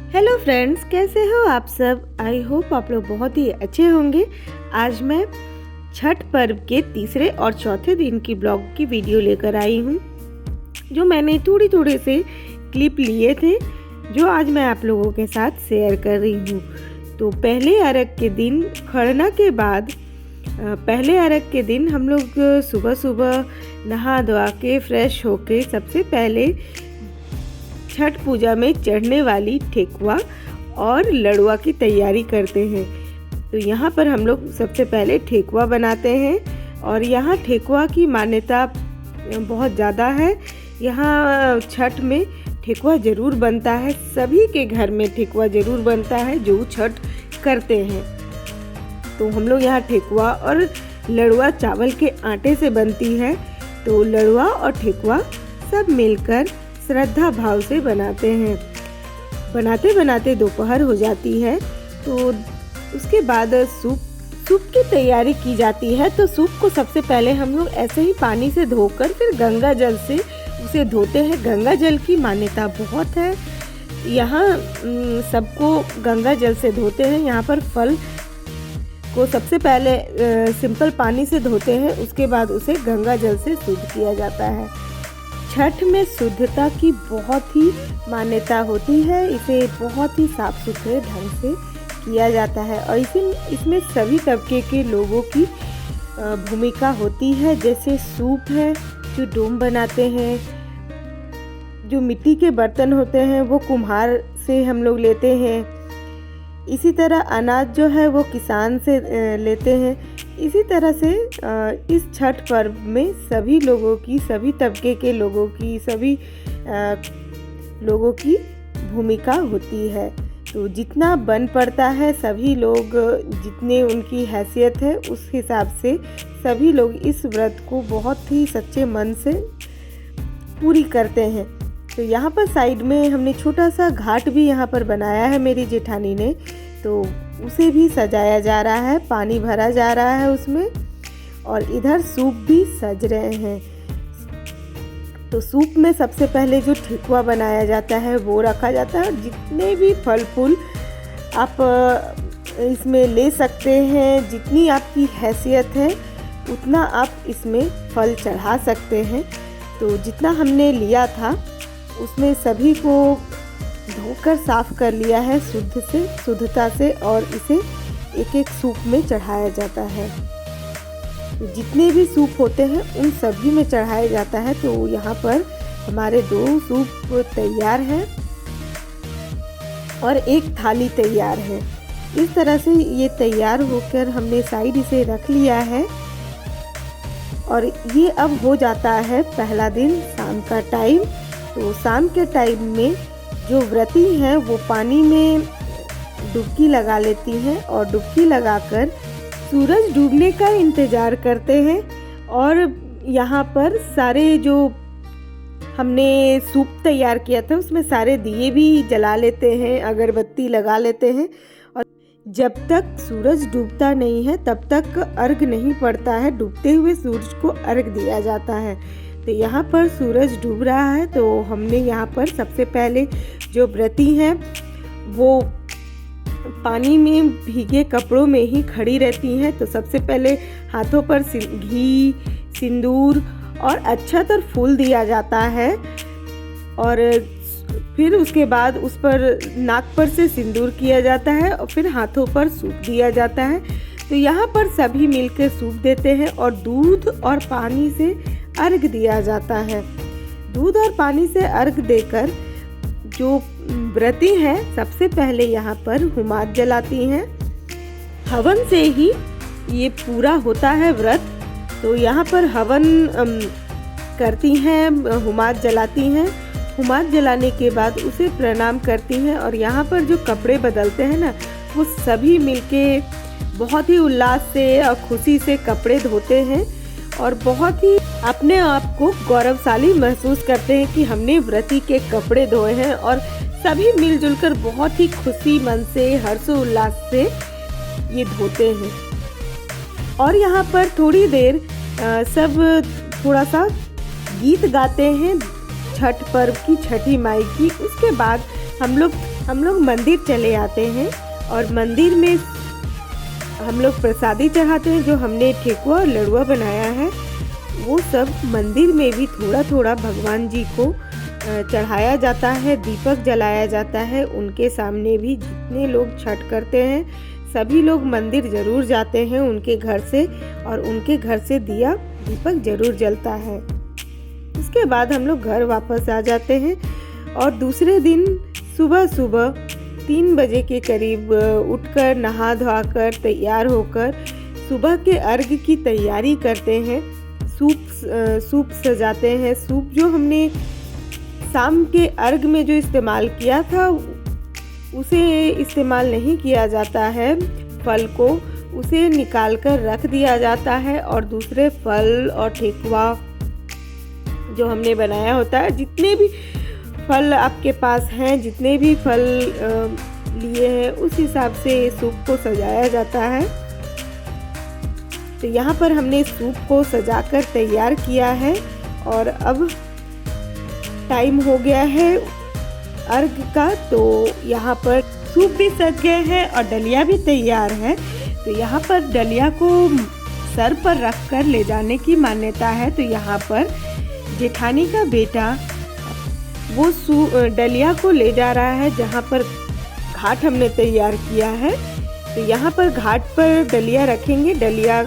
Hello friends, कैसे हो आप सब। आई होप आप लोग बहुत ही अच्छे होंगे। आज मैं छठ पर्व के तीसरे और चौथे दिन की ब्लॉग की वीडियो लेकर आई हूँ, जो मैंने थोड़े से क्लिप लिए थे, जो आज मैं आप लोगों के साथ शेयर कर रही हूँ। तो पहले अर्घ के दिन, खरना के बाद पहले अर्घ के दिन हम लोग सुबह सुबह नहा धोआ के फ्रेश होके सबसे पहले छठ पूजा में चढ़ने वाली ठेकुआ और लड़ुआ की तैयारी करते हैं। तो यहाँ पर हम लोग सबसे पहले ठेकुआ बनाते हैं और यहाँ ठेकुआ की मान्यता बहुत ज़्यादा है। यहाँ छठ में ठेकुआ ज़रूर बनता है, सभी के घर में ठेकुआ ज़रूर बनता है जो छठ करते हैं। तो हम लोग यहाँ ठेकुआ और लड़ुआ चावल के आटे से बनती है। तो लड़ुआ और ठेकुआ सब मिलकर श्रद्धा भाव से बनाते हैं। बनाते बनाते दोपहर हो जाती है, तो उसके बाद सूप की तैयारी की जाती है। तो सूप को सबसे पहले हम लोग ऐसे ही पानी से धोकर फिर गंगा जल से उसे धोते हैं। गंगा जल की मान्यता बहुत है, यहाँ सबको गंगा जल से धोते हैं। यहाँ पर फल को सबसे पहले सिंपल पानी से धोते हैं, उसके बाद उसे गंगा जल से शुद्ध किया जाता है। छठ में शुद्धता की बहुत ही मान्यता होती है, इसे बहुत ही साफ सुथरे ढंग से किया जाता है और इसमें सभी तबके के लोगों की भूमिका होती है। जैसे सूप है जो डोम बनाते हैं, जो मिट्टी के बर्तन होते हैं वो कुम्हार से हम लोग लेते हैं। इसी तरह अनाज जो है वो किसान से लेते हैं। इसी तरह से इस छठ पर्व में सभी लोगों की, सभी तबके के लोगों की, सभी लोगों की भूमिका होती है। तो जितना बन पड़ता है, सभी लोग जितने उनकी हैसियत है उस हिसाब से सभी लोग इस व्रत को बहुत ही सच्चे मन से पूरी करते हैं। तो यहाँ पर साइड में हमने छोटा सा घाट भी यहाँ पर बनाया है मेरी जेठानी ने, तो उसे भी सजाया जा रहा है, पानी भरा जा रहा है उसमें, और इधर सूप भी सज रहे हैं। तो सूप में सबसे पहले जो ठेकुआ बनाया जाता है वो रखा जाता है। जितने भी फल फूल आप इसमें ले सकते हैं, जितनी आपकी हैसियत है उतना आप इसमें फल चढ़ा सकते हैं। तो जितना हमने लिया था उसमें सभी को धोकर साफ कर लिया है शुद्धता से, और इसे एक एक सूप में चढ़ाया जाता है। जितने भी सूप होते हैं उन सभी में चढ़ाया जाता है। तो यहाँ पर हमारे 2 सूप तैयार हैं और एक थाली तैयार है। इस तरह से ये तैयार होकर हमने साइड इसे रख लिया है और ये अब हो जाता है पहला दिन शाम का टाइम। तो शाम के टाइम में जो व्रती हैं वो पानी में डुबकी लगा लेती हैं और डुबकी लगाकर सूरज डूबने का इंतज़ार करते हैं। और यहाँ पर सारे जो हमने सूप तैयार किया था उसमें सारे दिए भी जला लेते हैं, अगरबत्ती लगा लेते हैं। और जब तक सूरज डूबता नहीं है तब तक अर्घ नहीं पड़ता है, डूबते हुए सूरज को अर्घ दिया जाता है। तो यहाँ पर सूरज डूब रहा है, तो हमने यहाँ पर सबसे पहले जो व्रती हैं वो पानी में भीगे कपड़ों में ही खड़ी रहती हैं। तो सबसे पहले हाथों पर घी, सिंदूर और अक्षत और फूल दिया जाता है, और फिर उसके बाद उस पर नाक पर से सिंदूर किया जाता है और फिर हाथों पर सूप दिया जाता है। तो यहाँ पर सभी मिलकर सूप देते हैं और दूध और पानी से अर्घ दिया जाता है। दूध और पानी से अर्घ देकर जो व्रती हैं सबसे पहले यहाँ पर हुमाद जलाती हैं। हवन से ही ये पूरा होता है व्रत। तो यहाँ पर हवन करती हैं, हुमाद जलाती हैं। हुमाद जलाने के बाद उसे प्रणाम करती हैं और यहाँ पर जो कपड़े बदलते हैं ना, वो सभी मिलके बहुत ही उल्लास से और खुशी से कपड़े धोते हैं और बहुत ही अपने आप को गौरवशाली महसूस करते हैं कि हमने व्रती के कपड़े धोए हैं, और सभी मिलजुल कर बहुत ही खुशी मन से, हर्षोल्लास से ये धोते हैं। और यहाँ पर थोड़ी देर सब थोड़ा सा गीत गाते हैं छठ पर्व की, छठी माई की। उसके बाद हम लोग हम लोग मंदिर चले आते हैं और मंदिर में हम लोग प्रसादी चढ़ाते हैं। जो हमने ठेकुआ और लड़ुआ बनाया है वो सब मंदिर में भी थोड़ा थोड़ा भगवान जी को चढ़ाया जाता है, दीपक जलाया जाता है। उनके सामने भी जितने लोग छठ करते हैं सभी लोग मंदिर ज़रूर जाते हैं उनके घर से, और उनके घर से दिया दीपक ज़रूर जलता है। उसके बाद हम लोग घर वापस आ जाते हैं और दूसरे दिन सुबह सुबह 3 बजे के करीब उठकर नहा धोकर तैयार होकर सुबह के अर्घ की तैयारी करते हैं। सूप सजाते हैं। सूप जो हमने शाम के अर्घ में जो इस्तेमाल किया था उसे इस्तेमाल नहीं किया जाता है। फल को उसे निकाल कर रख दिया जाता है और दूसरे फल और ठेकुआ जो हमने बनाया होता है, जितने भी फल आपके पास हैं, जितने भी फल लिए हैं उस हिसाब से सूप को सजाया जाता है। तो यहाँ पर हमने सूप को सजाकर तैयार किया है और अब टाइम हो गया है अर्घ का। तो यहाँ पर सूप भी सज गए हैं और डलिया भी तैयार है। तो यहाँ पर डलिया को सर पर रख कर ले जाने की मान्यता है। तो यहाँ पर जेठानी का बेटा वो डलिया को ले जा रहा है जहाँ पर घाट हमने तैयार किया है। तो यहाँ पर घाट पर डलिया रखेंगे। डलिया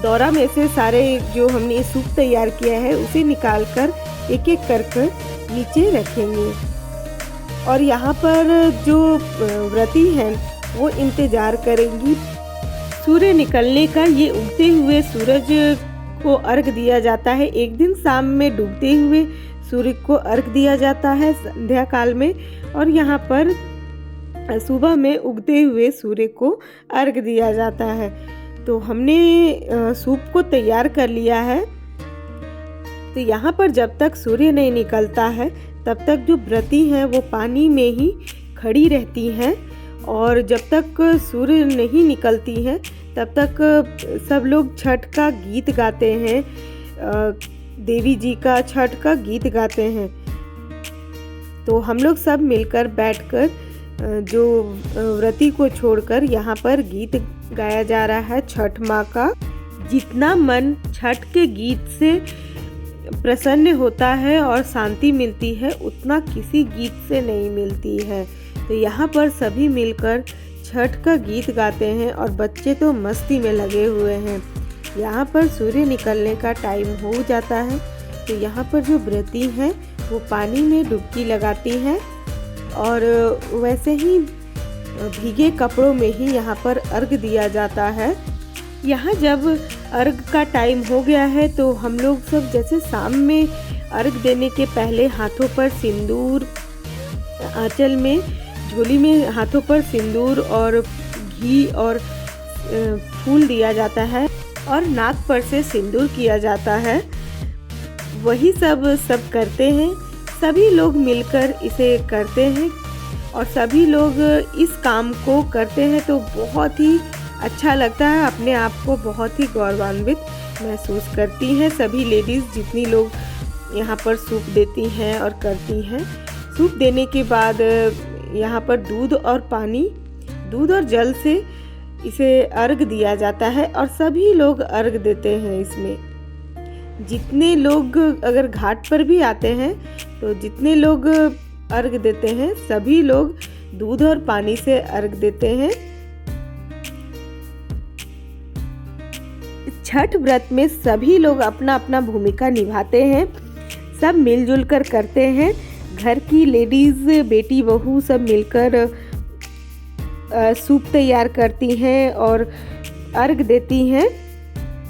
दौरा में से सारे जो हमने सूप तैयार किया है उसे निकाल कर एक एक कर नीचे रखेंगे। और यहाँ पर जो व्रती हैं वो इंतजार करेंगी सूर्य निकलने का। ये उगते हुए सूरज को अर्घ दिया जाता है। एक दिन शाम में डूबते हुए सूर्य को अर्घ दिया जाता है संध्या काल में, और यहाँ पर सुबह में उगते हुए सूर्य को अर्घ दिया जाता है। तो हमने सूप को तैयार कर लिया है। तो यहाँ पर जब तक सूर्य नहीं निकलता है तब तक जो व्रती हैं वो पानी में ही खड़ी रहती हैं, और जब तक सूर्य नहीं निकलती हैं तब तक सब लोग छठ का गीत गाते हैं, देवी जी का छठ का गीत गाते हैं। तो हम लोग सब मिलकर बैठकर जो व्रती को छोड़कर यहाँ पर गीत गाया जा रहा है छठ माँ का। जितना मन छठ के गीत से प्रसन्न होता है और शांति मिलती है उतना किसी गीत से नहीं मिलती है। तो यहाँ पर सभी मिलकर छठ का गीत गाते हैं और बच्चे तो मस्ती में लगे हुए हैं। यहाँ पर सूर्य निकलने का टाइम हो जाता है। तो यहाँ पर जो व्रती हैं वो पानी में डुबकी लगाती हैं और वैसे ही भीगे कपड़ों में ही यहाँ पर अर्घ दिया जाता है। यहाँ जब अर्घ का टाइम हो गया है तो हम लोग सब जैसे शाम में अर्घ देने के पहले हाथों पर सिंदूर, आंचल में झोली में हाथों पर सिंदूर और घी और फूल दिया जाता है और नाक पर से सिंदूर किया जाता है। वही सब करते हैं। सभी लोग मिलकर इसे करते हैं और सभी लोग इस काम को करते हैं तो बहुत ही अच्छा लगता है। अपने आप को बहुत ही गौरवान्वित महसूस करती हैं सभी लेडीज़ जितनी लोग यहाँ पर सूप देती हैं और करती हैं। सूप देने के बाद यहाँ पर दूध और जल से इसे अर्घ दिया जाता है और सभी लोग अर्घ देते हैं। इसमें जितने लोग अगर घाट पर भी आते हैं तो जितने लोग अर्घ देते हैं सभी लोग दूध और पानी से अर्घ देते हैं। छठ व्रत में सभी लोग अपना अपना भूमिका निभाते हैं, सब मिलजुल कर करते हैं। घर की लेडीज़, बेटी बहू सब मिलकर सूप तैयार करती हैं और अर्घ देती हैं।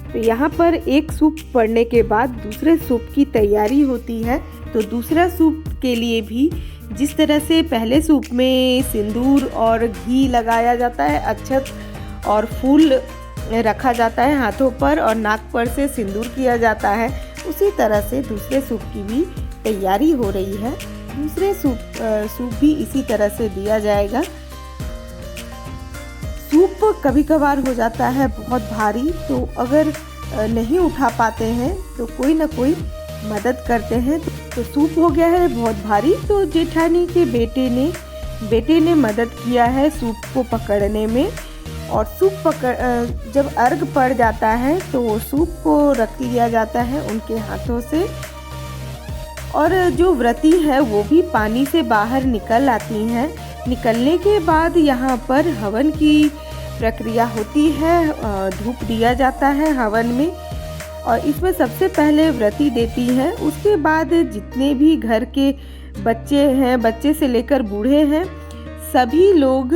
तो यहाँ पर एक सूप पड़ने के बाद दूसरे सूप की तैयारी होती है। तो दूसरा सूप के लिए भी जिस तरह से पहले सूप में सिंदूर और घी लगाया जाता है, अक्षत और फूल रखा जाता है हाथों पर और नाक पर से सिंदूर किया जाता है, उसी तरह से दूसरे सूप की भी तैयारी हो रही है। दूसरे सूप भी इसी तरह से दिया जाएगा। सूप कभी कभार हो जाता है बहुत भारी, तो अगर नहीं उठा पाते हैं तो कोई ना कोई मदद करते हैं। तो सूप हो गया है बहुत भारी, तो जेठानी के बेटे ने मदद किया है सूप को पकड़ने में। और सूप जब अर्घ पड़ जाता है तो सूप को रख लिया जाता है उनके हाथों से। और जो व्रती है वो भी पानी से बाहर निकल आती हैं। निकलने के बाद यहाँ पर हवन की प्रक्रिया होती है, धूप दिया जाता है हवन में। और इसमें सबसे पहले व्रती देती है, उसके बाद जितने भी घर के बच्चे हैं, बच्चे से लेकर बूढ़े हैं, सभी लोग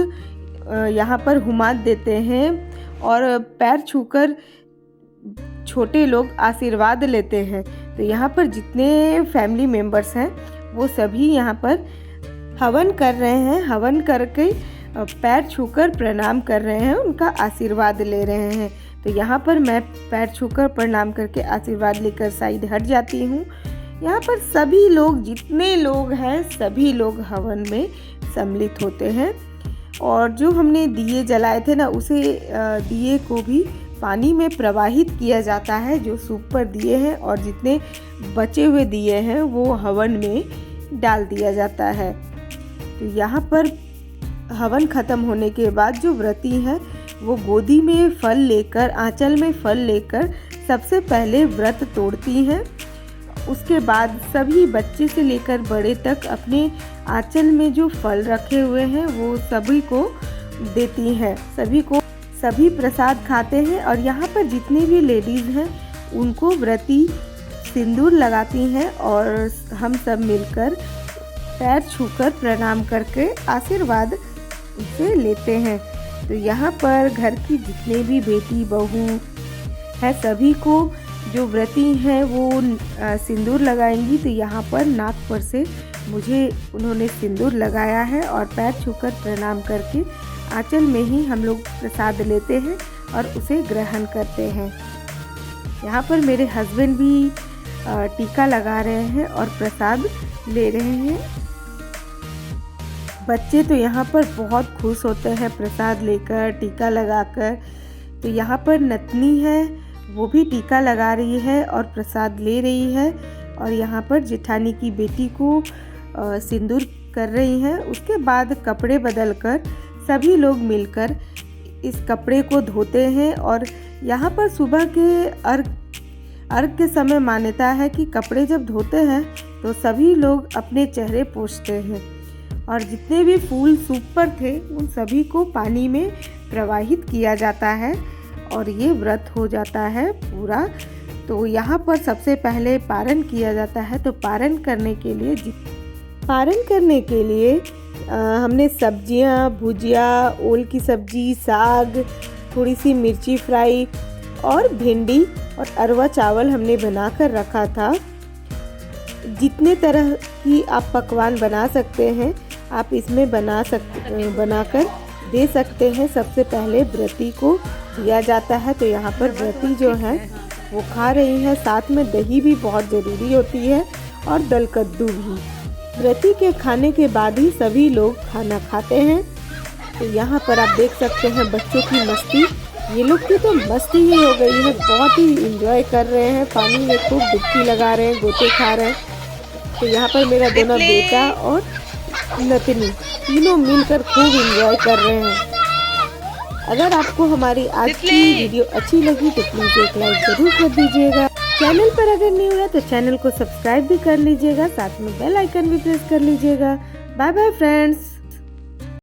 यहाँ पर हुमात देते हैं और पैर छूकर छोटे लोग आशीर्वाद लेते हैं। तो यहाँ पर जितने फैमिली मेंबर्स हैं वो सभी यहाँ पर हवन कर रहे हैं। हवन करके पैर छूकर प्रणाम कर रहे हैं, उनका आशीर्वाद ले रहे हैं। तो यहाँ पर मैं पैर छूकर प्रणाम करके आशीर्वाद लेकर साइड हट जाती हूँ। यहाँ पर सभी लोग, जितने लोग हैं, सभी लोग हवन में सम्मिलित होते हैं। और जो हमने दिए जलाए थे ना, उसे दिए को भी पानी में प्रवाहित किया जाता है, जो सूप पर दिए हैं, और जितने बचे हुए दिए हैं वो हवन में डाल दिया जाता है। तो यहाँ पर हवन ख़त्म होने के बाद जो व्रती हैं वो गोदी में फल लेकर, आंचल में फल लेकर सबसे पहले व्रत तोड़ती हैं। उसके बाद सभी बच्चे से लेकर बड़े तक अपने आंचल में जो फल रखे हुए हैं वो सभी को देती हैं। सभी प्रसाद खाते हैं। और यहाँ पर जितने भी लेडीज़ हैं उनको व्रती सिंदूर लगाती हैं और हम सब मिलकर पैर छूकर प्रणाम करके आशीर्वाद उनसे लेते हैं। तो यहाँ पर घर की जितने भी बेटी बहू है, सभी को जो व्रती हैं वो सिंदूर लगाएंगी। तो यहाँ पर नाक पर से मुझे उन्होंने सिंदूर लगाया है और पैर छूकर प्रणाम करके आंचल में ही हम लोग प्रसाद लेते हैं और उसे ग्रहण करते हैं। यहाँ पर मेरे हस्बैंड भी टीका लगा रहे हैं और प्रसाद ले रहे हैं। बच्चे तो यहाँ पर बहुत खुश होते हैं प्रसाद लेकर, टीका लगाकर। तो यहाँ पर नतनी है, वो भी टीका लगा रही है और प्रसाद ले रही है। और यहाँ पर जेठानी की बेटी को सिंदूर कर रही हैं। उसके बाद कपड़े बदलकर सभी लोग मिलकर इस कपड़े को धोते हैं। और यहाँ पर सुबह के अर्घ के समय मान्यता है कि कपड़े जब धोते हैं तो सभी लोग अपने चेहरे पोंछते हैं। और जितने भी फूल सूप पर थे उन सभी को पानी में प्रवाहित किया जाता है और ये व्रत हो जाता है पूरा। तो यहाँ पर सबसे पहले पारण किया जाता है। तो पारण करने के लिए हमने सब्जियाँ, भुजिया, ओल की सब्जी, साग, थोड़ी सी मिर्ची फ्राई और भिंडी और अरवा चावल हमने बनाकर रखा था। जितने तरह की आप पकवान बना सकते हैं आप इसमें बनाकर दे सकते हैं। सबसे पहले व्रती को दिया जाता है। तो यहाँ पर व्रती जो है वो खा रही है, साथ में दही भी बहुत ज़रूरी होती है और दल कद्दू भी। व्रती के खाने के बाद ही सभी लोग खाना खाते हैं। तो यहाँ पर आप देख सकते हैं बच्चों की मस्ती। ये लोग की तो मस्ती ही हो गई है, बहुत ही एंजॉय कर रहे हैं, पानी में खूब डुबकी लगा रहे हैं, गोते खा रहे हैं। तो यहाँ पर मेरा दोनों बेटा और नतनी तीनों मिलकर खूब एंजॉय कर रहे हैं। अगर आपको हमारी आज की वीडियो अच्छी लगी तो प्लीज़ एक लाइक ज़रूर कर दीजिएगा। चैनल पर अगर न्यू है तो चैनल को सब्सक्राइब भी कर लीजिएगा, साथ में बेल आइकन भी प्रेस कर लीजिएगा। Bye bye friends.